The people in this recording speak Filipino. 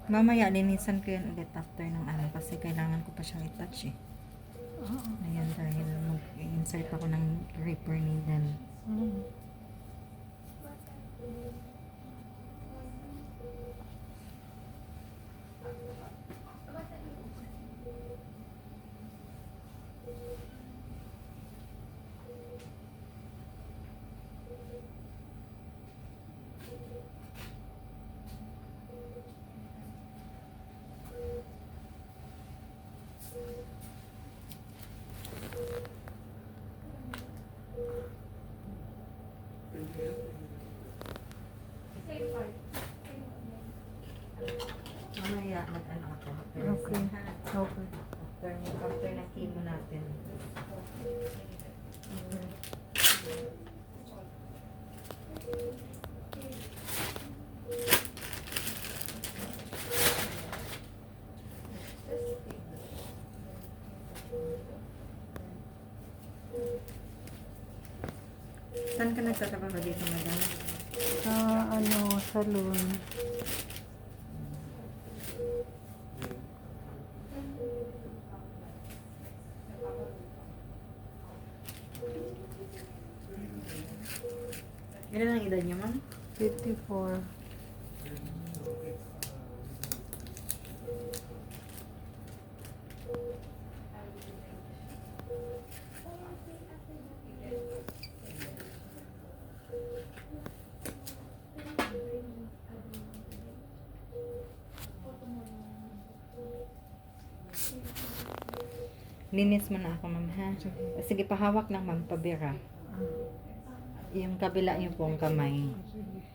Mamaya, linisan ko yan ulit after ng ano kasi kailangan ko pa siyang i-touch eh. Oo. Ayan, dahil mag-insert ako ng gripper needle. Mm. Mamaya, mag-ano ako. Okay. Ha? Okay. After ng chemo natin. Saan ka nagtatrabaho dito, madam? Sa ano, salon. Ilan ang edad niyo, ma'am? 54. Linis mo na ako, ma'am, ha? Sige, pahawak lang, ma'am, pabira. Yung kabila yung pong kamay. Sige.